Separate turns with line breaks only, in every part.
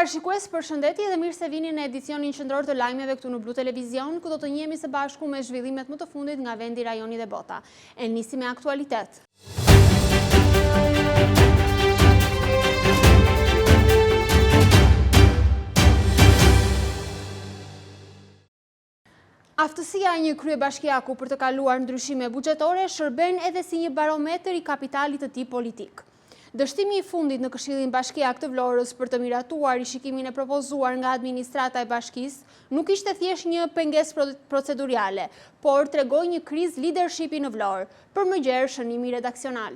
parashikues, përshëndetje dhe mirë se vini në edicionin qendror të lajmeve këtu në Blu Televizion, ku do të njihemi së bashku me zhvillimet më të fundit nga vendi, rajoni dhe bota. E nisim me aktualitet. Aftësia e një kryebashkiaku për të kaluar ndryshime buxhetore shërben edhe si një barometër i kapitalit të tij politik. Dështimi i fundit në Këshillin Bashkiak të Vlorës për të miratuar rishikimin e propozuar nga administrata e bashkisë nuk ishte thjesht një pengesë procedurale, por tregoi një krizë leadershipi në Vlorë, për më gjerë shënimi redaksional.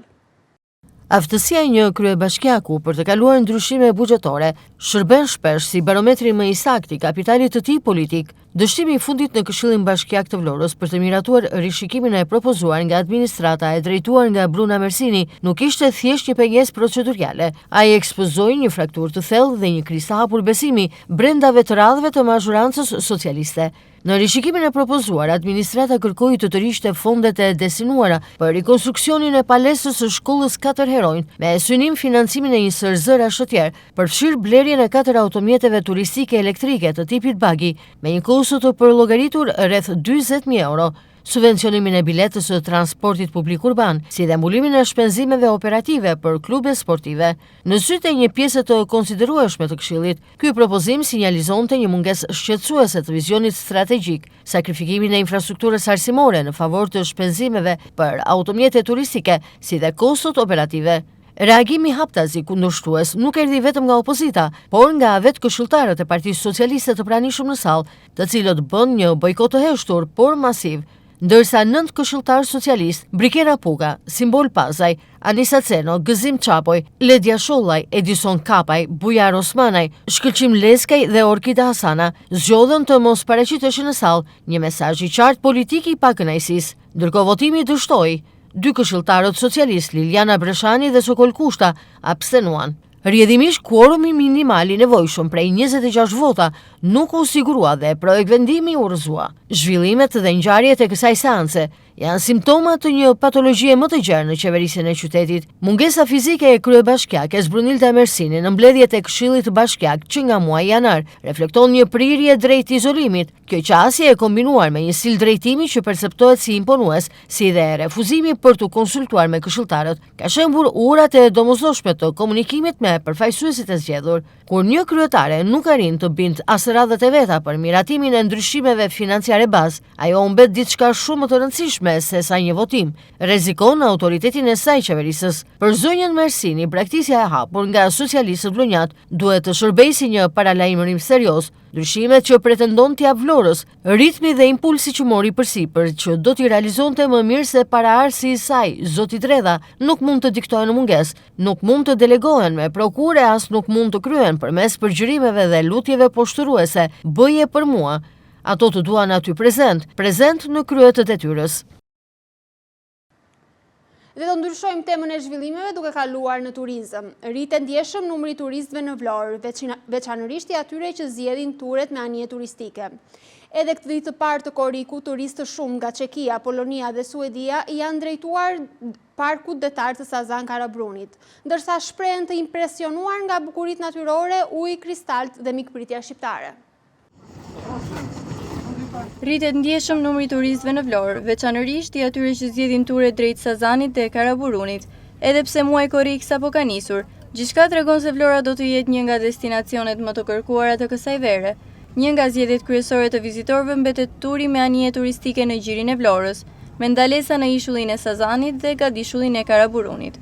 Aftësia e një kryebashkiaku për të kaluar ndryshime buxhetore shërben shpesh si barometri më i saktë i kapitalit të tij politik. Dështimi i fundit në Këshillin Bashkiak të Vlorës për të miratuar rishikimin e propozuar nga administrata e drejtuar nga Bruna Mersini nuk ishte thjesht një pengesë procedurale. Ai ekspozoi një frakturë të thellë dhe një krizë të hapur besimi brenda të radhëve të mazhorancës socialiste. Në rishikimin e propozuar, administrata kërkoi të tërhiqte fondet e destinuara për rikonstruksionin e palesës së shkollës 4 Heronj, me synim financimin e një SRZ Shëtjer, përfshirë blerjen e 4 automjeteve turistike elektrike të tipit bagi, me një kosto të përllogaritur rreth 40.000 euro. Subvencionimin e biletës së transportit publik urban, si dhe mbulimin e shpenzimeve operative për klube sportive. Në sytë e një pjesë të konsiderueshme të Këshillit, ky propozim sinjalizonte një mungesë shqetësuese të vizionit strategjik, sakrifikimin e infrastrukturës arsimore në favor të shpenzimeve për automjete turistike, si dhe kostot operative. Reagimi haptazi kundërshtues nuk erdhi vetëm nga opozita, por nga vetë këshilltarët e Partisë Socialiste të pranishëm në sallë, të cilët bën një bojkot të heshtur, por masiv, ndërsa 9 këshilltarë socialist, Brikera Puga, Simbol Pazaj, Anisa Ceno, Gëzim Çapoj, Ledja Shollaj, Edison Kapaj, Bujar Osmanaj, Shkëlqim Leskaj dhe Orkida Hasana zgjodhen të mos paraqiteshin në sallë një mesazh i qartë politik i pakënaqësisë. Ndërkohë votimi dështoi. 2 këshilltarët socialist, Liliana Breshani dhe Sokol Kushta, abstenuan. Rrjedhimisht, kuorumi minimal i nevojshëm prej 26 vota nuk u sigurua dhe projekt vendimi u rrëzua. Zhvillimet dhe ngjarjet e kësaj seance janë simptoma të një patologjie më të gjerë në qeverisjen e qytetit. Mungesa fizike e kryebashkiakes Brunilda Mersini në mbledhjet e Këshillit Bashkiak që nga muaji janar reflekton një prirje drejt izolimit. Kjo qasje e kombinuar me një stil drejtimi që perceptohet si imponues, si dhe refuzimi për të konsultuar me këshilltarët, ka shembur urat e domosdoshme të komunikimit me përfaqësuesit e zgjedhur. Kur një kryetare nuk arrin të bindë as radhët e veta për miratimin e ndryshimeve financiare bazë, ajo humbet diçka shumë më të rëndësishme se sa një votim. Rrezikon autoritetin e saj qeverisës. Për zonjën Mersini, braktisja e hapur nga socialistët vlonjat duhet të shërbejë si një paralajmërim serioz. Ndryshimet që pretendon t'ia Vlorës, ritmi dhe impulsi që mori përsipër që do t'i realizonte më mirë se paraardhësi i saj, zoti Dredha, nuk mund të diktohen në mungesë, nuk mund të delegohen me prokure, as nuk mund të kryen përmes përgjërimeve dhe lutjeve poshtëruese, bëje për mua. Ato të duan aty prezent në krye të detyrës.
Dhe të ndryshojmë temën e zhvillimeve duke kaluar në turizëm. Rritet ndjeshëm numri turistëve në Vlorë, veçanërisht i atyre që zgjedhin turet me anije turistike. Edhe këtë ditë të parë të korriku, turistë shumë nga Çekia, Polonia dhe Suedia janë drejtuar parkut detar të Sazan Karabrunit, ndërsa shprehen të impresionuar nga bukuritë natyrore, uji kristalt dhe mikpritja shqiptare.
Rritet ndjeshëm numri turistëve në Vlorë, veçanërisht i atyre që zgjedhin ture drejt Sazanit dhe Karaburunit, edhe pse muaji korrik sapo ka nisur. Gjithçka tregon se Vlora do të jetë një nga destinacionet më të kërkuara të kësaj vere. Një nga zgjedhjet kryesore të vizitorëve mbetet turi me anije turistike në gjirin e Vlorës, me ndalesa në ishullin e Sazanit dhe gadishullin e Karaburunit.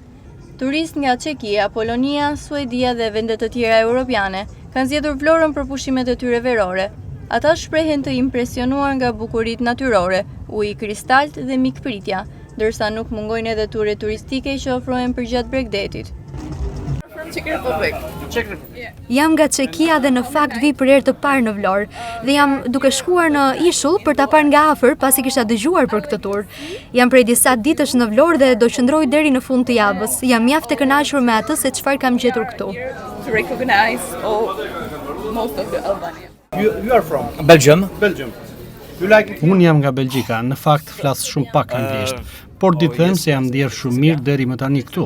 Turistë nga Çekia, Polonia, Suedia dhe vende të tjera europiane kanë zgjedhur Vlorën për pushimet e tyre verore. Ata shprehen të impresionuar nga bukuritë natyrore, uji kristalt dhe mikpritja, ndërsa nuk mungojnë edhe ture turistike që ofrohen përgjatë Bregdetit.
Jam nga Çekia dhe në fakt vi për herë të parë në Vlorë dhe jam duke shkuar në ishull për ta parë nga afër pasi kisha dëgjuar për këtë tur. Jam prej disa ditësh në Vlorë dhe do qëndroj deri në fund të javës. Jam mjaft e kënaqur me atë se çfarë kam gjetur këtu.
You are from
Belgium.
Belgium. Unë jam nga Belgjika, në fakt flas shumë pak anglisht, por di të them se jam ndjer shumë mirë deri më tani këtu.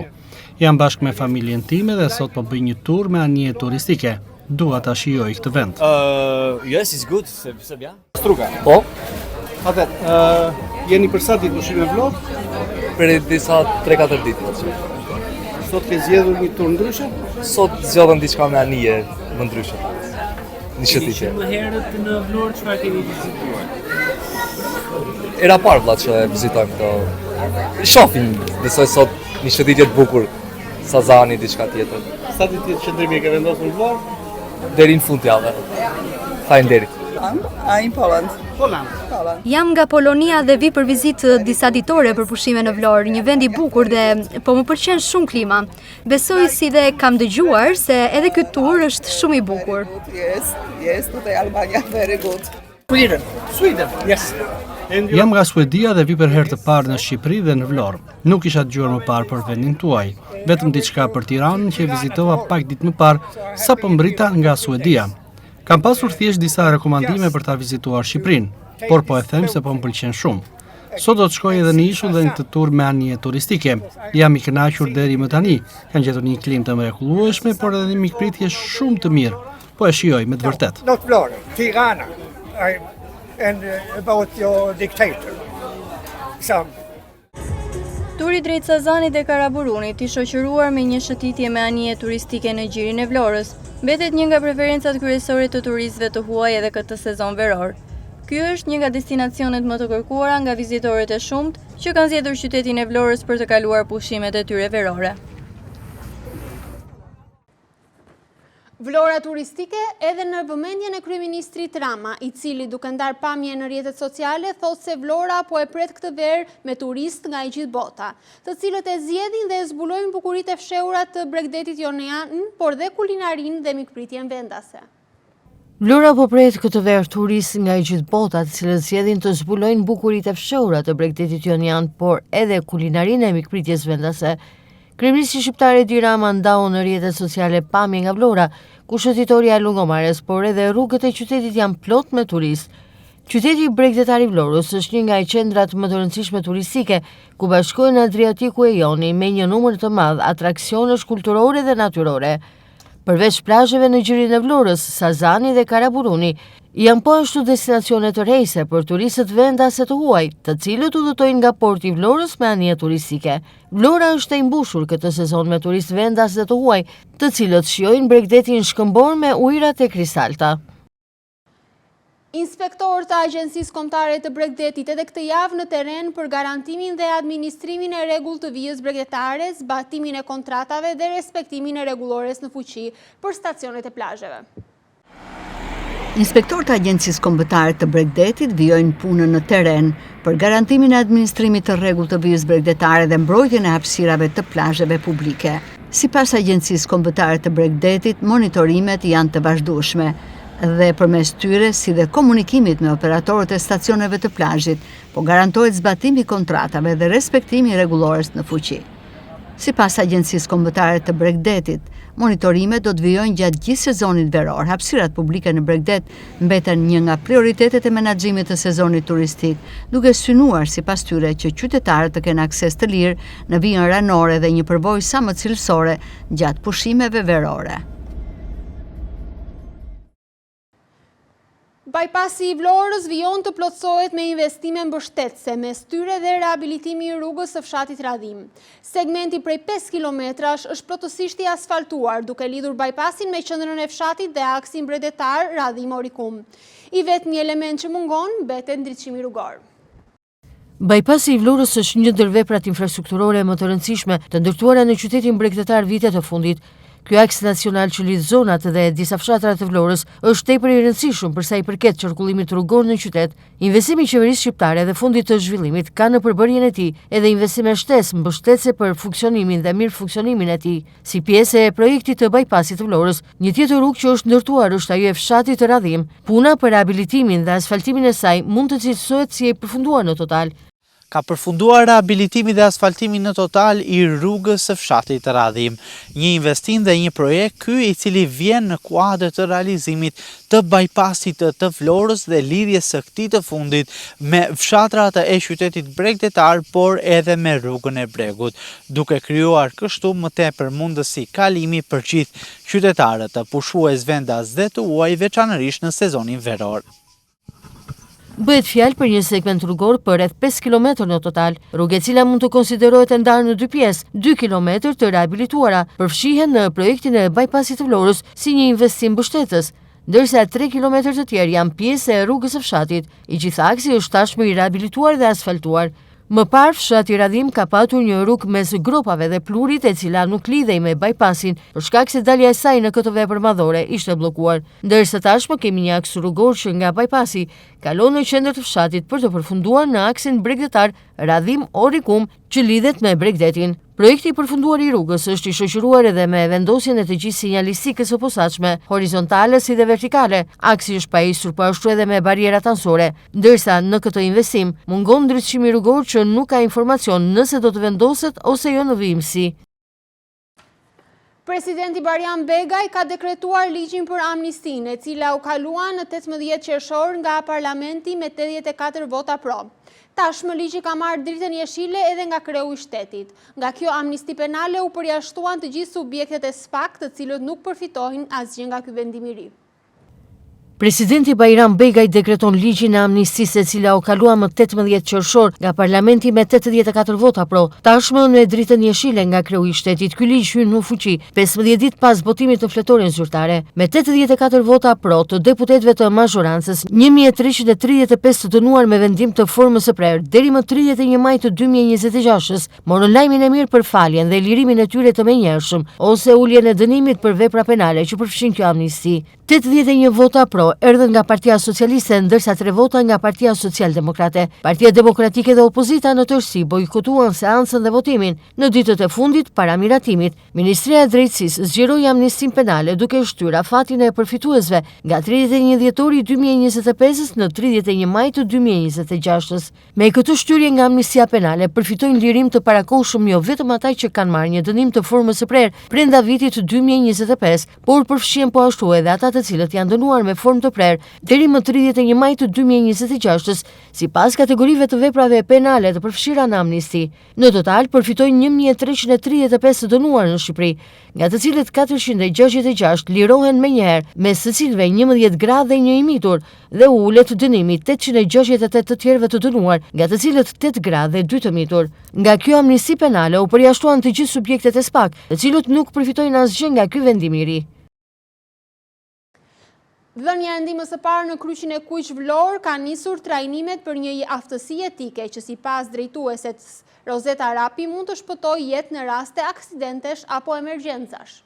Jam bashkë me familjen time dhe sot po bëj një tur me anije turistike. Dua ta shijoj këtë vend.
Yes, it's good. Se bja.
Struga.
Po,
Jeni për sa ditë ushqim në Vlorë?
për disa 3-4 ditë.
Sot ke zgjedhur një tur ndryshe?
Sot zgjodhem diçka me anije më ndryshe. Një shëtitje.
Më herët në Vlorë çfarë keni vizituar?
Era parë vlla që e vizitojmë këto. Shohim, besoj sot një shëtitje të bukur. Sazani, diçka tjetër.
Sa ditë qëndrimi ke vendosur në Vlorë?
Deri në fund javë. Faleminderit.
In Poland.
Jam nga Polonia dhe vi për vizitë disa ditore për pushime në Vlorë, një vend i bukur dhe po më pëlqen shumë klima. Besoj si dhe kam dëgjuar se edhe ky tur është shumë i bukur.
Yes, tutaj Albania very good.
Sweden. Yes. Jam nga Suedia dhe vi për herë të parë në Shqipëri dhe në Vlorë. Nuk isha dëgjuar më parë për vendin tuaj, vetëm diçka për Tiranën që e vizitova pak ditë më parë sa po mbrita nga Suedia. Kam pasur thjesht disa rekomandime për ta vizituar Shqipërinë, por po e them se po më pëlqen shumë. Sot do të shkoj edhe në ishull dhe në këtë tur me anije turistike. Jam i kënaqur deri më tani. Kam gjetur një klimë të mrekullueshme, por edhe një mikpritje shumë të mirë. Po e shijoj me të vërtetë.
Not Vlorë, Tirana, and about your dictator.
Turi drejt Sazanit dhe Karaburunit i shoqëruar me një shëtitje me anije turistike në gjirin e Vlorës, mbetet një nga preferencat kryesore të turistëve të huaj edhe këtë sezon veror. Ky është një nga destinacionet më të kërkuara nga vizitorët e shumt që kanë zgjedhur qytetin e Vlorës për të kaluar pushimet e tyre verore.
Vlora turistike edhe në vëmendjen e kryeministrit Rama, i cili duke ndar pamje në rrjetet sociale thotë se Vlora po e pret këtë verë me turist nga i gjithë bota, të cilët e zgjedhin dhe e zbulojnë bukuritë e fshehura të Bregdetit Jonean, por dhe kulinarinë dhe mikpritjen vendase.
Vlora po pret këtë verë turist nga i gjithë bota, të cilët zgjedhin të zbulojnë bukuritë e fshehura të Bregdetit Jonean, por edhe kulinarinë e mikpritjes vendase. Kryeministri shqiptar Edi Rama ndau në rrjetet sociale pamje nga Vlora, ku shëtitoria e Lungomares, por edhe rrugët e qytetit janë plot me turist. Qyteti bregdetar i Vlorës është një nga qendrat më të rëndësishme turistike, ku bashkohen Adriatiku e Joni me një numër të madh atraksionesh kulturore dhe natyrore. Përveç plazheve në gjirin e Vlorës, Sazani dhe Karaburuni janë po ashtu destinacione të rejse për turistët vendase të huaj, të cilët udhëtojnë nga porti i Vlorës me anije turistike. Vlora është e mbushur këtë sezon me turistë vendase të huaj, të cilët shijojnë Bregdetin shkëmbor me ujërat e kristalta.
Inspektorët e Agjencisë Kombëtare të Bregdetit edhe këtë javë në terren për garantimin dhe administrimin e rregull të vijës bregdetare, zbatimin e kontratave dhe respektimin e rregullores në fuqi për stacionet e plazheve.
Inspektorët e Agjencisë Kombëtare të Bregdetit vijojnë punën në terren për garantimin e administrimit të rregullt të vijës bregdetare dhe mbrojtjen e hapësirave të plazheve publike. Sipas Agjencisë Kombëtare të Bregdetit, monitorimet janë të vazhdueshme dhe përmes tyre si dhe komunikimit me operatorët e stacioneve të plazhit, po garantohet zbatimi i kontratave dhe respektimi i rregullores në fuqi. Sipas Agjencisë Kombëtare të Bregdetit, monitorimet do të vijojnë gjatë gjithë sezonit veror. Hapësirat publike në Bregdet mbeten një nga prioritetet e menaxhimit të sezonit turistik, duke synuar sipas tyre që qytetarët të kenë akses të lirë në vijën ranore dhe një përvojë sa më cilësore gjatë pushimeve verore.
Bypassi i Vlorës vijon të plotësohet me investime mbështetëse, mes tyre dhe rehabilitimi i rrugës së fshatit Radhim. Segmenti prej 5 kilometrash është plotësisht i asfaltuar, duke lidhur bypassin me qendrën e fshatit dhe aksin bregdetar Radhim Orikum. I vetmi element që mungon mbetet ndriçimi rrugor.
Bypassi i Vlorës është një ndër veprat infrastrukturore më të rëndësishme të ndërtuara në qytetin bregdetar vitet e fundit. Ky aks nacional që lidh zonat dhe disa fshatra të Vlorës është tepër i rëndësishëm për sa i përket qarkullimit rrugor në qytet. Investimi i qeverisë shqiptare dhe fondit të zhvillimit ka në përbërjen e tij edhe investime shtesë mbështetëse për funksionimin dhe mirë funksionimin e tij. Si pjesë e projektit të bypassit të Vlorës, një tjetër rrugë që është ndërtuar është ajo e fshatit të Radhim. Puna për rehabilitimin dhe asfaltimin e saj mund të cilësohet si e përfunduar në total.
ka përfunduar rehabilitimi dhe asfaltimi në total i rrugës së fshatit Radhim. Një investim dhe një projekt ky i cili vjen në kuadër të realizimit të bypassit të Vlorës dhe lidhjes së këtij të fundit me fshatrat e qytetit bregdetar, por edhe me rrugën e Bregut, duke krijuar kështu më tepër mundësi kalimi për gjithë qytetarët të pushues vendas dhe të huaj, veçanërisht në sezonin veror.
Bëhet fjalë për një segment rrugor për rreth 5 km në total, rrugë e cila mund të konsiderohet e ndarë në dy pjesë, 2 km të rehabilituara, përfshihen në projektin e bypassit të Vlorës si një investim mbështetës, ndërsa 3 km të tjerë janë pjesë e rrugës së fshatit. I gjithë aksi është tashmë i rehabilituar dhe asfaltuar. Më parë, fshati Radhim ka patur një rrugë mes gropave dhe plurit e cila nuk lidhej me bypassin, për shkak se dalja e saj në këtë vepër madhore ishte bllokuar. Ndërsa tashmë kemi një aks rrugor që nga bypassi kalon në qendër të fshatit për të përfunduar në aksin bregdetar Radhim-Orikum që lidhet me Bregdetin. Projekti i përfunduar i rrugës është i shoqëruar edhe me vendosjen e të gjithë sinjalistikës së posaçme, horizontale si dhe vertikale. Aksi është pajisur po ashtu edhe me barierat anësore, ndërsa në këtë investim mungon ndriçimi rrugor që nuk ka informacion nëse do të vendoset ose jo në vimësi.
Presidenti Bariam Begaj ka dekretuar ligjin për amnistinë, e cila u kalua në 18 qershor nga parlamenti me 84 vota pro. Tashmë ligji ka marrë dritën jeshile edhe nga kreu i shtetit. Nga kjo amnisti penale u përjashtuan të gjithë subjektet e SPAK, të cilët nuk përfitohin asgjë nga ky vendim i ri.
Presidenti Bajram Begaj dekreton ligjin e amnistisë e cila u kalua më 18 qershor nga parlamenti me 84 vota pro. Tashmë në dritën jeshile nga kreu i shtetit, ky ligj hyn në fuqi 15 ditë pas votimit në fletorin zyrtare. Me 84 vota pro të deputetëve të mazhorancës, 1335 të dënuar me vendim të formës së prerë deri më 31 maj të 2026 morën lajmin e mirë për faljen dhe lirimin e tyre të menjëhershëm ose uljen e dënimit për vepra penale që përfshin kjo amnisti. 81 vota pro erdhën nga Partia Socialiste, ndërsa 3 vota nga Partia Social-Demokrate. Partia Demokratike dhe opozita në tërësi bojkotuan seancën dhe votimin. Në ditët e fundit, para miratimit, Ministria e Drejtësisë zgjeroi amnistin penale duke shtyr afatin e përfituesve nga 31 dhjetori 2025 në 31 maj të 2026. Me këtë shtyrje nga amnistia penale përfitojnë lirim të parakohshëm jo vetëm ata që kanë marrë një dënim të formës së prerë brenda vitit 2025, por përfshihen po ashtu edhe ata të cilët janë dënuar me formë të prerë deri më 31 maj të 2026, sipas kategorive të veprave penale të përfshira në amnisti. Në total përfitojnë 1335 të dënuar në Shqipëri, nga të cilët 466 lirohen menjëherë, mes së cilëve 11 gra dhe 1 i mitur, dhe ulet dënimi 868 të tjerëve të dënuar, nga të cilët 8 gra dhe 2 të mitur. Nga kjo amnisti penale u përjashtuan të gjithë subjektet e SPAK, të cilët nuk përfitojnë asgjë nga ky vendim i ri.
Dhënia e ndihmës së parë në kryqin e Kuq Vlorë ka nisur trajnimet për një aftësi etike që sipas drejtueses Rozeta Rapi mund të shpëtojë jetë në raste aksidentesh apo emergjencash.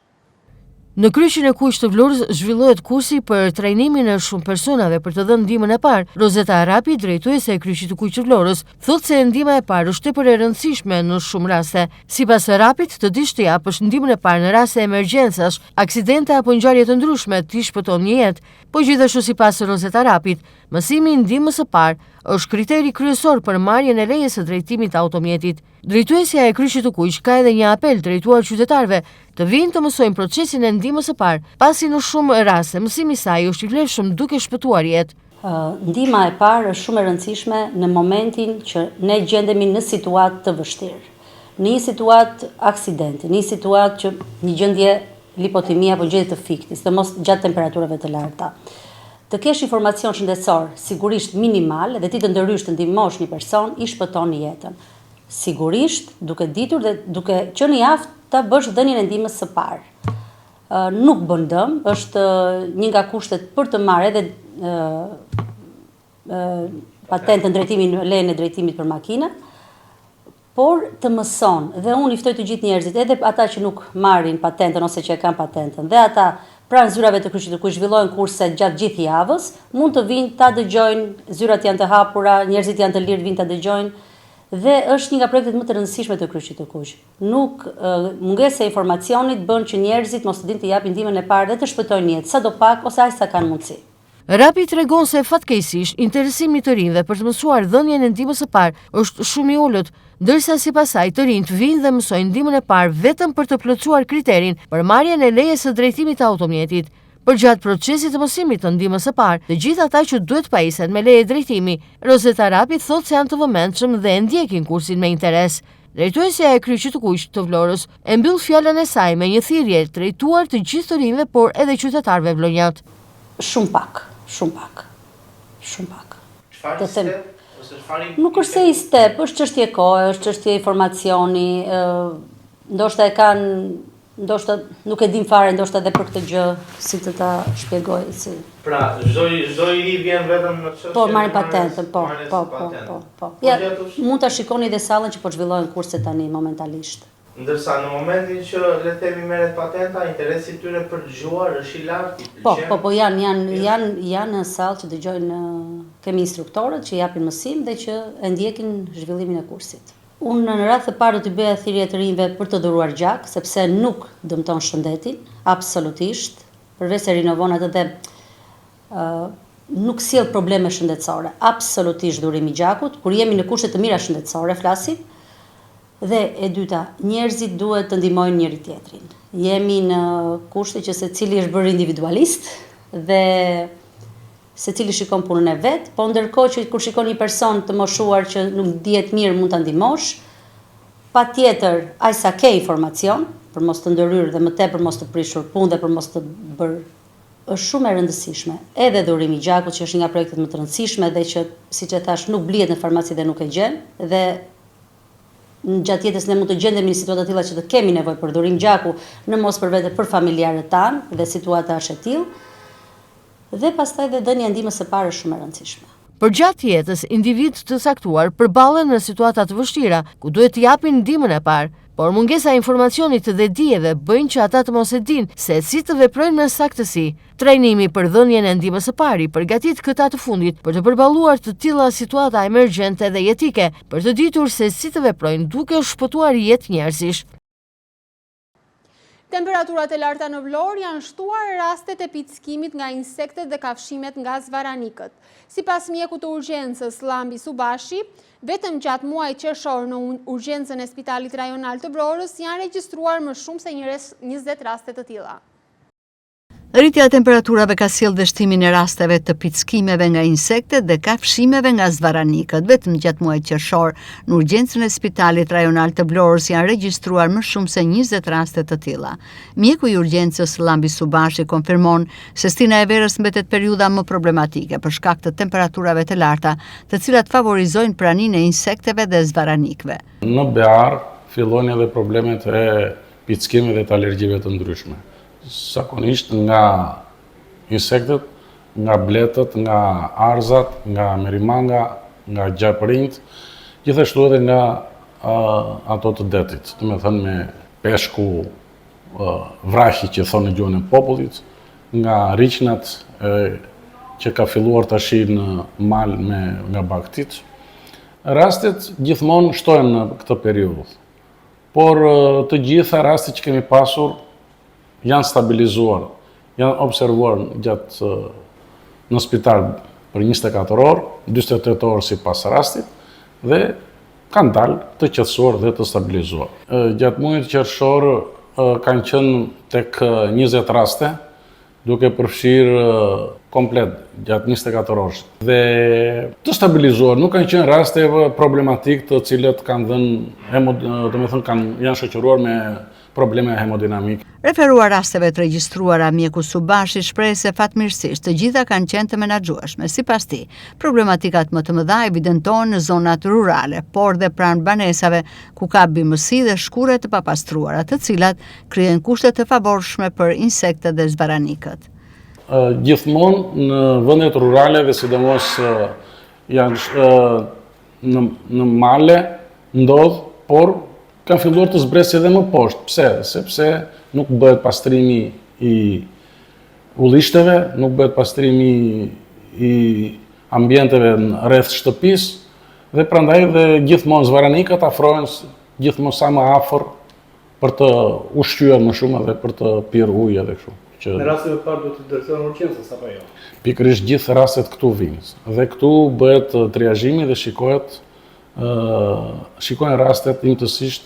Në kryqin e Kuq të Vlorës zhvillohet kursi për trajnimin e shumë personave për të dhënë ndihmën e parë. Rozeta Rapi, drejtuese e kryqit të Kuq të Vlorës, thotë se ndihma e parë është tepër e rëndësishme në shumë raste. Sipas Rapit, të dish të japësh ndihmën e parë në raste emergjencash, aksidente apo ngjarje të ndryshme ti shpëton një jetë. Po gjithashtu sipas Rozeta Rapit, mësimi i ndihmës së parë është kriteri kryesor për marrjen e lejes së drejtimit të automjetit. Drejtuesja e kryqit të Kuq ka edhe një apel drejtuar qytetarëve të vinë të mësojnë procesin e ndihmës së parë, pasi në shumë raste mësimi i saj është i vlefshëm duke shpëtuar jetë.
Ndihma e parë është shumë e rëndësishme në momentin që ne gjendemi në situatë të vështirë, në një situatë aksidenti, në një situatë që një gjendje lipotimia apo gjendje të fiktis, të mos gjatë temperaturave të larta. Të kesh informacion shëndetësor sigurisht minimal dhe ti të ndërhysh të ndihmosh një person i shpëton jetën. Sigurisht, duke ditur dhe duke qenë i aftë ta bësh dhënien e ndihmës së parë. Nuk bën dëm, është një nga kushtet për të marrë edhe patentën drejtimin, lejen e drejtimit për makina, por të mëson, dhe unë i ftoj të gjithë njerëzit, edhe ata që nuk marrin patentën ose që e kanë patentën, dhe ata pranë zyrave të kryqit të Kuq zhvillojnë kurse gjatë gjithë javës, mund të vinë ta dëgjojnë, zyrat janë të hapura, njerëzit janë të lirë vinë ta dëgjojnë, dhe është një nga projektet më të rëndësishme të kryqit të Kuq. Nuk mungesa e informacionit bën që njerëzit mos të dinë të japin ndihmën e parë dhe të shpëtojnë jetë, sadopak ose aq sa kanë mundësi.
Rapi tregon se fatkeqësisht interesimi të rinjve për të mësuar dhënien e ndihmës së parë është shumë i ulët, ndërsa sipas saj të rinjt vinë dhe mësojnë ndihmën e parë vetëm për të plotësuar kriterin për marrjen e lejes së drejtimit të automjetit. Përgjatë procesit të mësimit të ndihmës së parë, të gjithë ata që duhet pajisen me leje drejtimi, Rosetta Rapi thotë se janë të vëmendshëm dhe e ndjekin kursin me interes. Drejtuesja e Kryqit të Kuq të Vlorës e mbyll fjalën e saj me një thirrje drejtuar të gjithë të rinjve, por edhe qytetarëve vlonjat.
Shumë pak. Nuk është se i step, është çështje kohe, është çështje informacioni, ndoshta ndoshta nuk e dim fare, ndoshta edhe për këtë gjë, si të ta shpjegoj si.
Pra, çdo i ri vjen vetëm në çështje.
Po, marrin patentën, po. Ja, mund ta shikoni dhe sallën që po zhvillohen kurse tani momentalisht.
Ndërsa në momentin që le të themi merret patenta, interesi i tyre për dëgjuar është i lartë.
Po, janë në sallë që dëgjojnë, kemi instruktorët që japin mësim dhe që e ndjekin zhvillimin e kursit. Unë në radhë të parë do t'i bëja thirrje të rinjve për të dhuruar gjak, sepse nuk dëmton shëndetin, absolutisht, përveç se rinovon atë dhe nuk sjell probleme shëndetësore. Absolutisht dhurimi i gjakut, kur jemi në kushte të mira shëndetësore, flasim. Dhe e dyta, njerëzit duhet të ndihmojnë njëri tjetrin. Jemi në kushte që secili është bërë individualist dhe secili shikon punën e vet, po ndërkohë që kur shikon një person të moshuar që nuk dihet mirë mund ta ndihmosh, patjetër ai sa ke informacion për mos të ndërhyrë dhe më tepër mos të prishur punë dhe për mos të bërë, është shumë e rëndësishme. Edhe dhurimi i gjakut që është nga projektet më të rëndësishme dhe që siç e thash nuk blihet në farmaci dhe nuk e gjen dhe në gjatë jetës ne mund të gjendemi në situata të tilla që të kemi nevojë për dhurim gjaku, në mos për vete për familjarët tanë dhe situata është e tillë. Dhe pastaj dhe dhënia e ndihmës së parë është shumë e rëndësishme.
Përgjatë jetës, individ të saktuar përballen në situata të vështira ku duhet të japin ndihmën e parë, por mungesa e informacionit dhe dijeve bëjnë që ata të mos e dinë se si të veprojnë me saktësi. Trajnimi për dhënien e ndihmës së parë përgatit këta të fundit për të përballuar të tilla situata emergjente dhe jetike, për të ditur se si të veprojnë duke shpëtuar jetë njerëzish.
Temperaturat e larta në Vlorë janë shtuar rastet e pickimit nga insektet dhe kafshimet nga zvaranikët. Sipas mjekut të urgjencës Llambi Subashi, vetëm gjatë muajit qershor në urgjencën e Spitalit Rajonal të Vlorës janë regjistruar më shumë se 20 raste të tilla.
Rritja e temperaturave ka sjellë dështimin e rasteve të pickimeve nga insektet dhe kafshimeve nga zvaranikët. Vetëm gjatë muajit qershor, në urgjencën e Spitalit Rajonal të Vlorës janë regjistruar më shumë se 20 raste të tilla. Mjeku i urgjencës Llambi Subashi konfirmon se stina e verës mbetet periudha më problematike për shkak të temperaturave të larta, të cilat favorizojnë praninë e insekteve dhe zvaranikëve.
Në Bear fillojnë edhe problemet e pickimeve dhe të alergjive të ndryshme. Zakonisht nga insektet, nga bletët, nga arzat, nga merimanga, nga gjapërinjt, gjithashtu edhe nga ato të detit, do të thënë me peshku vrahi që thonë në gjuhën e popullit, nga riqnat që ka filluar tash në mal nga baktit. Rastet gjithmonë shtohen në këtë periudhë, por të gjitha rastet që kemi pasur janë stabilizuar, janë observuar gjatë në spital për 24 orë, 48 orë si pas rastit, dhe kanë dalë të qetësuar dhe të stabilizuar. Gjatë muajit qershor kanë qenë tek 20 raste, duke përfshirë komplet gjatë 24 orë. Dhe të stabilizuar, nuk kanë qenë raste problematik të cilët kanë dhënë, janë shoqëruar me probleme hemodinamike.
Referuar rasteve të regjistruara, mjeku Subashi shpreh se fatmirësisht të gjitha kanë qenë të menaxhueshme. Sipas tij, problematikat më të mëdha evidentohen në zonat rurale, por dhe pranë banesave ku ka bimësi dhe shkure të papastruara, të cilat krijojnë kushte të favorshme për insektet dhe zvaranikët.
Gjithmonë në vendet rurale dhe sidomos janë në male ndodh, por kanë filluar të zbresë edhe më poshtë. Pse? Sepse nuk bëhet pastrimi i ullishteve, nuk bëhet pastrimi i ambienteve rreth shtëpisë dhe prandaj dhe gjithmonë zvaranikët afrohen gjithmonë sa më afër për të ushqyer më shumë dhe për të pirë ujë edhe kështu.
Në rastin e parë duhet të drejtohen urgjencës apo jo?
Pikërisht gjithë rastet këtu vinë. Dhe këtu bëhet triazhimi dhe shikohen rastet imtësisht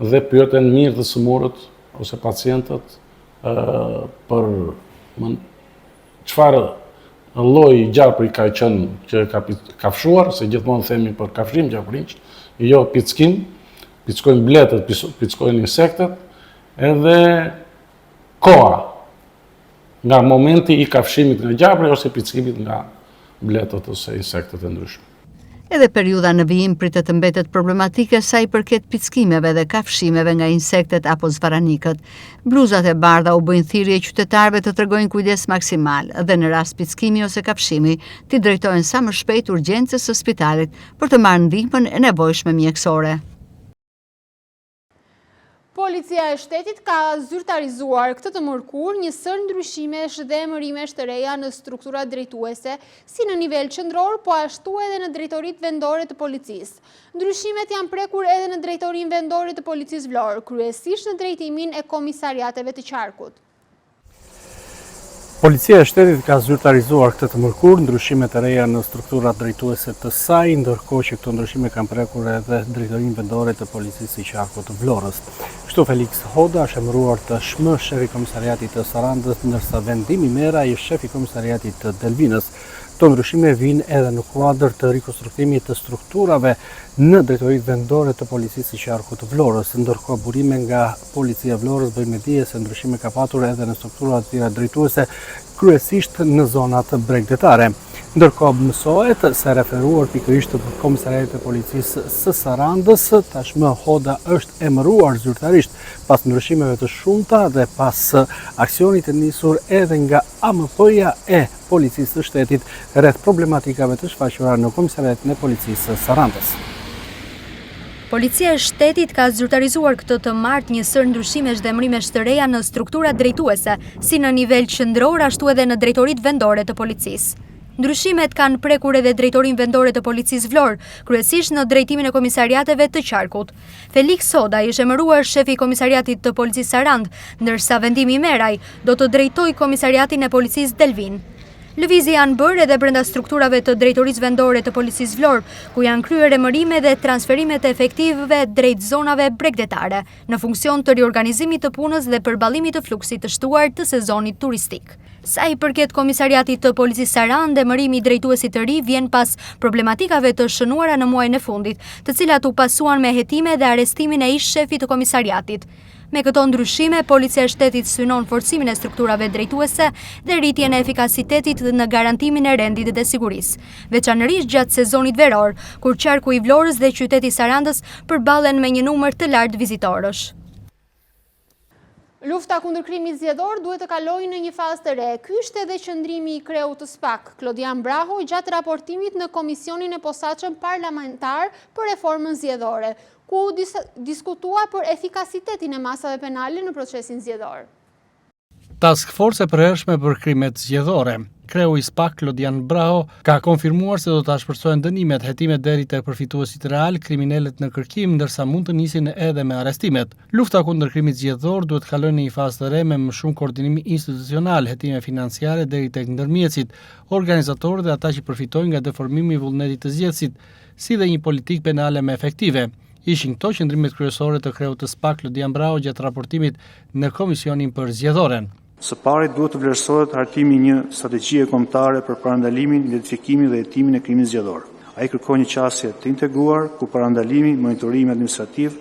dhe pyeten mirë të sëmurët ose pacientët për çfarë lloj gjapri ka qenë që ka kafshuar, se gjithmonë themi për kafshim gjaprinç, jo pickim, pickojnë bletët, pickojnë insektet, edhe koha nga momenti i kafshimit nga gjapri ose pickimit nga bletët ose insektet e ndryshme.
Edhe periudha në vijim pritet të mbetet problematike sa i përket pickimeve dhe kafshimeve nga insektet apo zvaranikët. Bluzat e bardha u bëjnë thirrje qytetarëve të tregojnë kujdes maksimal dhe në rast pickimi ose kafshimi t'i drejtohen sa më shpejt urgjencës së spitalit për të marrë ndihmën e nevojshme mjekësore.
Policia e shtetit ka zyrtarizuar këtë të mërkur një sër ndryshimesh dhe emërimesh të reja në strukturat drejtuese, si në nivel qendror, po ashtu edhe në drejtorit vendore të policisë. Ndryshimet janë prekur edhe në drejtorin vendore të policisë Vlorë, kryesisht në drejtimin e komisariateve të qarkut.
Policia e shtetit ka zyrtarizuar këtë të mërkur ndryshimet e reja në strukturat drejtuese të saj, ndërkohë që këto ndryshime kanë prekur edhe drejtorinë vendore të policisë së qarkut të Vlorës. Kështu Felix Hoda është emëruar të shmë shefi komisariatit të Sarandës, ndërsa Vendimi Mera i shefi komisariatit të Delvinës. Këto ndryshime vinë edhe në kuadër të rikonstruktimit të strukturave në drejtoritë vendore të policisë së qarkut të Vlorës, ndërkohë burime nga policia e Vlorës bëjnë me dije se ndryshime ka patur edhe në strukturat të tjera drejtuese, kryesisht në zonat bregdetare. Ndërkohë mësohet se referuar pikërisht të komisariatit të policisë së Sarandës, tashmë Hoda është emëruar zyrtarisht pas ndryshimeve të shumta dhe pas aksionit të nisur edhe nga AMP-ja e policisë së shtetit rreth problematikave të shfaqura në komisariatin e policisë së Sarandës.
Policia e shtetit ka zyrtarizuar këtë të martë një sër ndryshimesh dhe emërimesh të reja në strukturat drejtuese, si në nivel qendror ashtu edhe në drejtoritë vendore të policisë. Ndryshimet kanë prekur edhe drejtorinë vendore të policisë Vlorë, kryesisht në drejtimin e komisariateve të qarkut. Felix Hoda ishte emëruar shefi i komisariatit të policisë Sarandë, ndërsa Vendimi Meraj do të drejtojë komisariatin e policisë Delvin. Lëvizje janë bërë edhe brenda strukturave të drejtorisë vendore të policisë Vlorë, ku janë kryer emërime dhe transferimet e efektivëve drejt zonave bregdetare, në funksion të riorganizimit të punës dhe përballimit të fluksit të shtuar të sezonit turistik. Sa i përket komisariatit të policisë Sarandë, emërimi i drejtuesit të ri vjen pas problematikave të shënuara në muajin e fundit, të cilat u pasuan me hetime dhe arrestimin e ish shefit të komisariatit. Me këto ndryshime, policia e shtetit synon forcimin e strukturave drejtuese dhe rritjen e efikasitetit në garantimin e rendit dhe sigurisë, veçanërisht gjatë sezonit veror, kur qarku i Vlorës dhe qyteti i Sarandës përballen me një numër të lartë vizitorësh.
Lufta kundër krimit zgjedhor duhet të kalojë në një fazë të re. Ky është edhe qëndrimi i kreut të SPAK, Klodian Braho, gjatë raportimit në Komisionin e Posaçëm Parlamentar për Reformën Zgjedhore, ku diskutua për efikasitetin e masave penale në procesin zgjedhor.
Task Force e përhershme për krimet zgjedhore. Kreu i SPAK, Klodian Braho, ka konfirmuar se do të shpërsohen dënimet, hetimet deri tek përfituesit real, kriminalet në kërkim, ndërsa mund të nisin edhe me arrestimet. Lufta kundër krimit zgjedhor duhet kalojë në një fazë të re me më shumë koordinim institucional, hetime financiare deri tek ndërmjetësit, organizatorët dhe ata që përfitojnë nga deformimi i vullnetit të zgjedhësit, si dhe një politikë penale më efektive. Ishin këto qëndrimet kryesore të kreut të SPAK, Klodian Braho, gjatë raportimit në Komisionin për Zgjedhoren.
Së pari duhet të vlerësohet hartimi një strategjie kombëtare për parandalimin, identifikimin dhe hetimin e krimit zgjedhor. Ai kërkon një qasje të integruar ku parandalimi, monitorimi administrativ,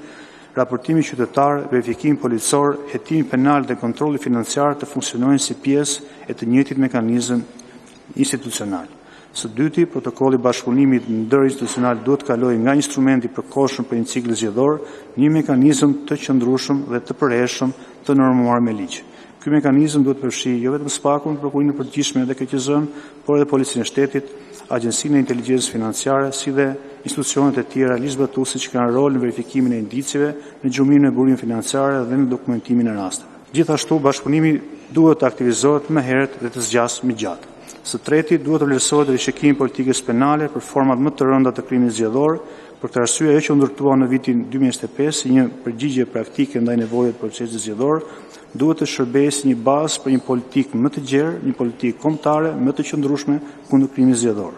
raportimi qytetar, verifikimi policor, hetimi penal dhe kontrolli financiar të funksionojnë si pjesë e të njëjtit mekanizëm institucional. Së dyti, protokolli bashkëpunimit ndërinstitucional duhet kalojë nga instrumenti i përkohshëm për një cikël zgjedhor në një mekanizëm të qëndrueshëm dhe të përhershëm të normuar me ligj. Ky mekanizëm duhet përfshijë jo vetëm SPAK-un, Prokurorinë e Përgjithshme dhe KQZ-n, por edhe Policinë e Shtetit, Agjencinë e Inteligjencës Financiare, si dhe institucionet e tjera ligjbatuese që kanë rol në verifikimin e indiceve, në gjumimin e burimeve financiare dhe në dokumentimin e rasteve. Gjithashtu, bashkëpunimi duhet të aktivizohet më herët dhe të zgjasë më gjatë. Së treti, duhet të vlerësohet rishikimi politikës penale për format më të rënda të krimit zgjedhor, Për këtë arsye, ajo që u ndërtua në vitin 2025 si një përgjigje praktike ndaj nevojave të procesit zgjedhor, duhet të shërbejë si një bazë për një politikë më të gjerë, një politikë kombëtare më të qëndrueshme kundër krimit zgjedhor.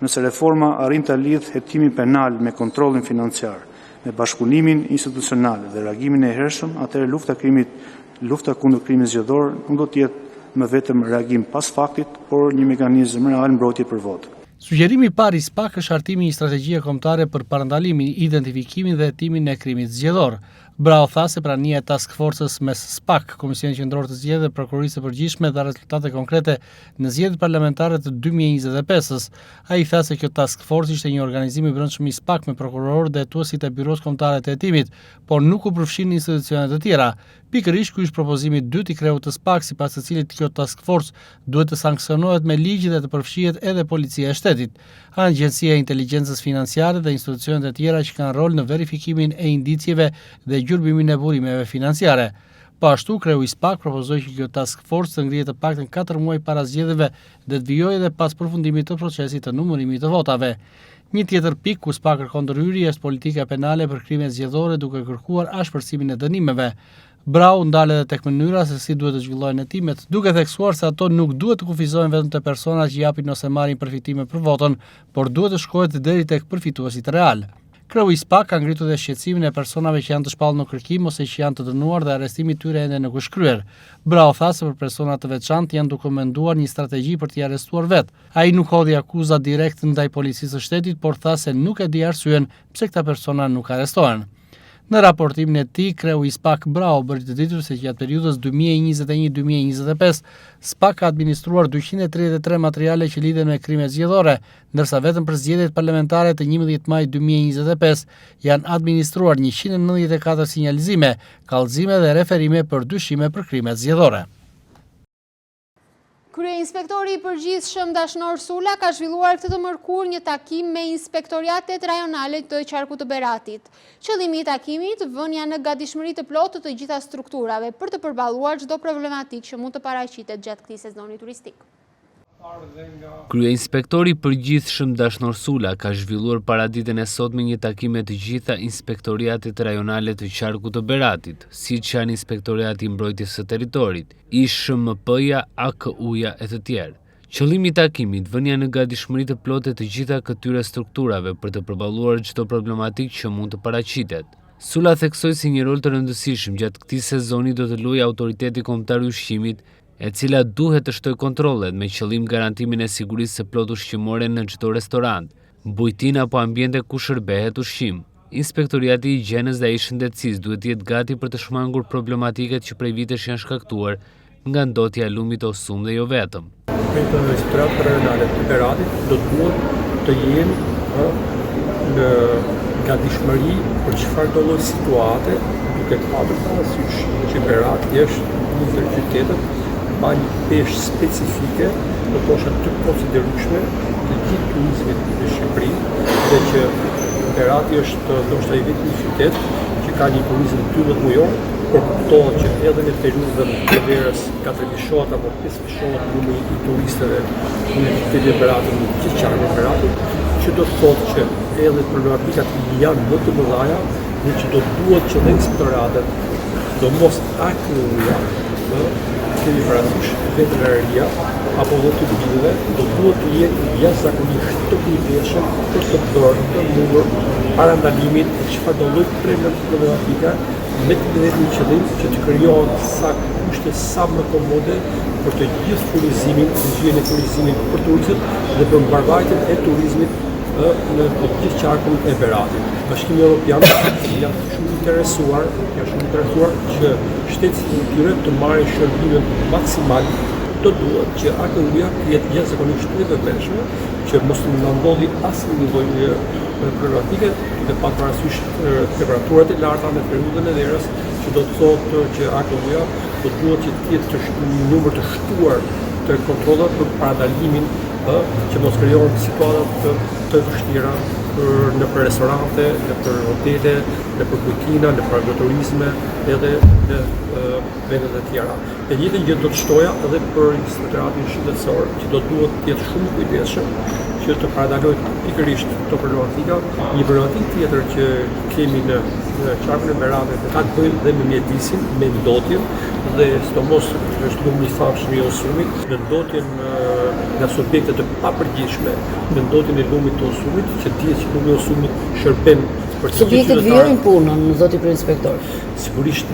Nëse reforma arrin ta lidhë hetimin penal me kontrollin financiar, me bashkëpunimin institucional dhe reagimin e hershëm, atëherë lufta kundër krimit zgjedhor nuk do të jetë më vetëm reagim pas faktit, por një mekanizëm real mbrojtje për votë.
Sugjerimi i parë i SPAK është hartimi një strategjie kombëtare për parandalimin, identifikimin dhe hetimin e krimit zgjedhor. Brau tha se prania e task forces mes SPAK, Komisionit Qendror të Zgjedhjeve dhe Prokurorisë së Përgjithshme dha rezultate konkrete në zgjedhjet parlamentare të 2025-s. Ai tha se kjo task force ishte një organizim i brendshëm i SPAK me prokurorë dhe hetuesit e Byros Kombëtare të Hetimit, por nuk u përfshin institucione të tjera. Pikërisht ky është propozimi i dytë i kreut të SPAK, sipas të cilit kjo task force duhet të sanksionohet me ligj dhe të përfshihet edhe policia e shtetit, Agjencia e Inteligjencës Financiare dhe institucionet e tjera që kanë rol në verifikimin e indicjeve dhe gjurbimin e burimeve financiare. Po ashtu, kreu i SPAK propozoi që kjo task force të ngrihet të paktën 4 muaj para zgjedhjeve dhe të vijojë edhe pas përfundimit të procesit të numërimit të votave. Një tjetër pikë ku SPAK kërkon ndryrje është politika penale për krimet zgjedhore duke kërkuar ashpërsimin e dënimeve. Brau ndal edhe tek mënyra se si duhet të zhvillohen hetimet, duke theksuar se ato nuk duhet të kufizohen vetëm te personat që japin ose marrin përfitime për votën, por duhet të shkohet deri tek përfituesit real. Kreu i SPAK ka ngritur dhe shqetësimin e personave që janë të shpallur në kërkim ose që janë të dënuar dhe arrestimi i tyre ende nuk është kryer. Brau tha se për persona të veçantë janë duke menduar një strategji për t'i arrestuar vet. Ai nuk hodhi akuza direkt ndaj policisë së shtetit, por tha se nuk e di arsyen pse këta persona nuk arrestohen. Në raportimin e tij, kreu i SPAK Brau bëri të ditur se gjatë periudhës 2021-2025, SPAK ka administruar 233 materiale që lidhen me krime zgjedhore, ndërsa vetëm për zgjedhjet parlamentare të 11 maj 2025 janë administruar 194 sinjalizime, kallëzime dhe referime për dyshime për krime zgjedhore.
Kryeinspektori i përgjithshëm Dashnor Sula ka zhvilluar këtë të mërkur një takim me inspektoriatet rajonale të qarkut të Beratit. Qëllimi i takimit vënia në gatishmëri të plotë të gjitha strukturave për të përballuar çdo problematikë që mund të paraqitet gjatë këtij sezoni turistik.
Kryeinspektori i përgjithshëm Dashnor Sula ka zhvilluar paraditën e sotme një takim me të gjitha inspektoriatet rajonale të qarkut të Beratit, siç janë Inspektoriati i Mbrojtjes së Territorit, ISHMP-ja, AKU-ja e të tjerë. Qëllimi i takimit vënia në gatishmëri të plotë të gjitha këtyre strukturave për të përballuar çdo problematikë që mund të paraqitet. Sula theksoi si një rol të rëndësishëm gjatë këtij sezoni do të luajë Autoriteti Kombëtar i Ushqimit, e cila duhet të shtojë kontrollet me qëllim garantimin e sigurisë së plotë ushqimore në çdo restorant, bujtin apo ambiente ku shërbehet ushqim. Inspektoriati i Higjienës dhe i Shëndetësisë duhet të jetë gati për të shmangur problematikat që prej vitesh janë shkaktuar nga ndotja e lumit të osum dhe jo vetëm.
Inspektoratet rajonale të Beratit do të duhet të jenë në gatishmëri për çfarë do lloj situate, duke pasur parasysh që Berati është një ndër qytetet pa një peshë specifike, do thosha të konsiderueshme të gjithë turizmit në Shqipëri, dhe që Berati është ndoshta i vetmi qytet që ka një turizëm 12 mujor, por kuptohet që edhe në periudhën e verës 4 vishohet apo 5 vishohet numri i turistëve në qytetin e Beratit, në gjithë qarkun e Beratit, që do të thotë që edhe problematikat janë më të mëdha, dhe që do duhet që dhe inspektoratet, do mos AKU-ja, kemi parasysh veterinaria apo dhe të bidheve, do duhet të jetë jashtëzakonisht të kujdesshëm për të bërë të mundur parandalimin e çfarë do lloj problematika me të vetmin qëllim që të krijohen sa kushte sa më komode për të gjithë furnizimin, fuqinë e turizmit për turistët dhe për mbarvajtjen e turizmit në të gjithë qarkun e Beratit. Bashkimi Evropian janë shumë interesuar që shtetet e tyre të marrin shërbimin maksimal, do duhet që AKU-ja të jetë jashtëzakonisht të vepërshme, që mos të ndodhi asnjë lloj problematike, duke pasur parasysh temperaturat e larta në periudhën e verës, që do të thotë që AKU-ja do duhet që të ketë një numër të shtuar të kontrollat për parandalimin që mos krijohen situata të vështira në për restorante, në për hotele, në për kujtina, në për agroturizme, edhe në vendet e tjera. E njëjtën gjë do të shtoja edhe për inspektoratin shëndetësor, që do duhet të jetë shumë kujdesshëm, që të paradalojnë pikërisht këto problematika. Një problematikë tjetër që kemi në qarkun e Beratëve ka të bëjë dhe me mjedisin, me ndotjen dhe sidomos është numri i famshëm i Osumit, në ndotjen nga subjekte të papërgjithshme, në ndotjen e lumit të Osumit, që dihet që lumi i Osumit shërben për
subjektet vijojnë punën, zoti kryeinspektor.
Sigurisht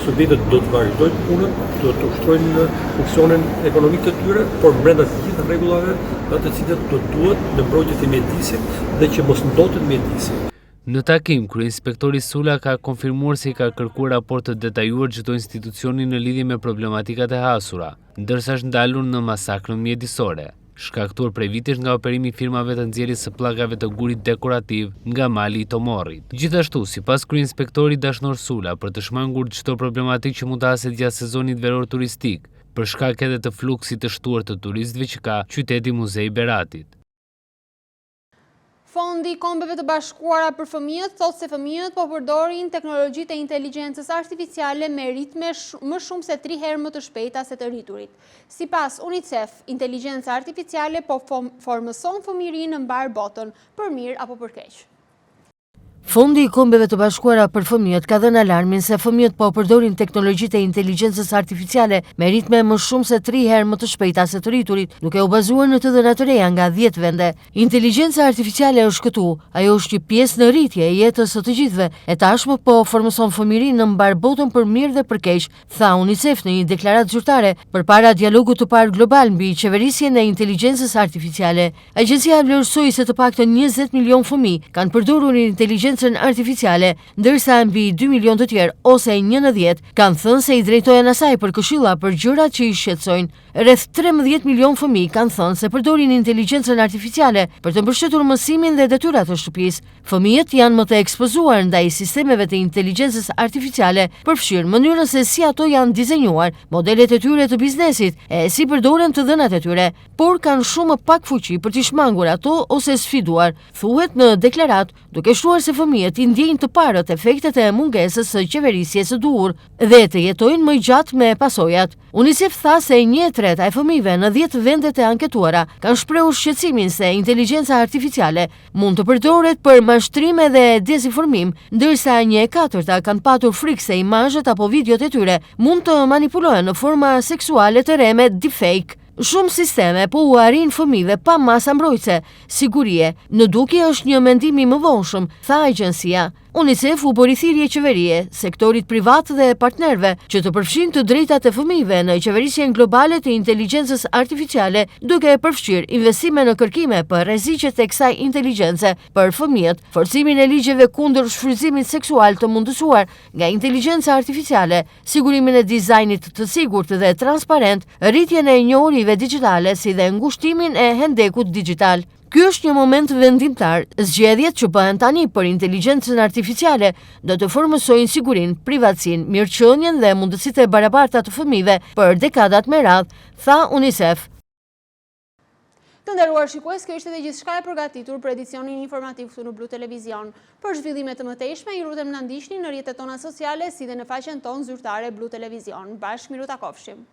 subjektet do të vazhdojnë punën, do të ushtrojnë funksionin ekonomik të tyre, por brenda të gjitha rregullave, të cilat do duhet në mbrojtjet e mjedisit dhe që mos ndotet mjedisi.
Në takim, kryeinspektori Sula ka konfirmuar se ka kërkuar raport të detajuar çdo institucioni në lidhje me problematikat e hasura, ndërsa është ndalur në masakrën mjedisore, shkaktuar prej vitesh nga operimi i firmave të nxjerrjes së pllakave të gurit dekorativ nga mali i Tomorrit. Gjithashtu, sipas kryeinspektorit Dashnor Sula, për të shmangur çdo problematikë që mund të haset gjatë sezonit veror turistik, për shkak edhe të fluksit të shtuar të turistëve që ka qyteti Muzei Beratit.
Fondi i Kombeve të Bashkuara për Fëmijët thotë se fëmijët po përdorin teknologjitë e inteligjencës artificiale me ritme më shumë se 3 herë më të shpejta se të rriturit. Sipas UNICEF, inteligjenca artificiale po formëson fëmijërinë në mbar botën, për mirë apo për keq.
Fondi i Kombeve të Bashkuara për Fëmijët ka dhënë alarmin se fëmijët po përdorin teknologjitë e inteligjencës artificiale me ritme më shumë se 3 herë më të shpejta se të rriturit, duke u bazuar në të dhëna të reja nga 10 vende. Inteligjenca artificiale është këtu, ajo është një pjesë në rritje e jetës së të gjithëve, e tashmë po formëson fëmijërinë në mbar botën për mirë dhe për keq, tha UNICEF në një deklaratë zyrtare përpara dialogut të parë global mbi qeverisjen e inteligjencës artificiale. Agjencia vlerësoi se të paktën 20 milion fëmijë kanë përdorur inteligjencën artificiale, ndërsa mbi 2 milion të tjerë ose 1 në 10 kanë thënë se i drejtohen asaj për këshilla për gjërat që i shqetësojnë. Rreth 13 milion fëmijë kanë thënë se përdorin inteligjencën artificiale për të mbështetur mësimin dhe detyrat e shtëpisë. Fëmijët janë më të ekspozuar ndaj sistemeve të inteligjencës artificiale, përfshirë mënyrën se si ato janë dizenjuar, modelet e tyre të biznesit, e si përdoren të dhënat e tyre, por kanë shumë pak fuqi për t'i shmangur ato ose sfiduar, thuhet në deklaratë, duke shtuar se fëmijët i ndjejnë të parët efektet e mungesës së qeverisjes së duhur dhe të jetojnë më gjatë me pasojat. UNICEF tha se 1/3 e fëmijëve në 10 vendet e anketuara kanë shprehur shqetësimin se inteligjenca artificiale mund të përdoret për mashtrim dhe dezinformim, ndërsa 1/4 kanë patur frikë se imazhet apo videot e tyre mund të manipulohen në forma seksuale të re me deepfake. Shumë sisteme po u arrin fëmijëve pa masa mbrojtëse, sigurie. Në dukje është një mendim i mëvonshëm, tha agjencia. UNICEF u bëri thirrje qeverie, sektorit privat dhe partnerëve që të përfshin të drejtat e fëmijëve në qeverisjen globale të inteligjencës artificiale, duke përfshirë investime në kërkime për rreziqet e kësaj inteligjence për fëmijët, forcimin e ligjeve kundër shfrytëzimit seksual të mundësuar nga inteligjenca artificiale, sigurimin e dizajnit të sigurt dhe transparent, rritjen e njohurive digjitale si dhe ngushtimin e hendekut digjital. Ky është një moment vendimtar. Zgjedhjet që bëhen tani për inteligjencën artificiale do të formësojnë sigurinë, privatësinë, mirëqenien dhe mundësitë e barabarta të fëmijëve për dekadat me radhë, tha UNICEF.
Të nderuar shikues, kjo ishte dhe gjithçka e përgatitur për edicionin informativ këtu në Blu Televizion. Për zhvillime të mëtejshme, ju lutem na ndiqni në rrjetet tona sociale si dhe në faqen tonë zyrtare Blu Televizion. Bashkë miru takofshim.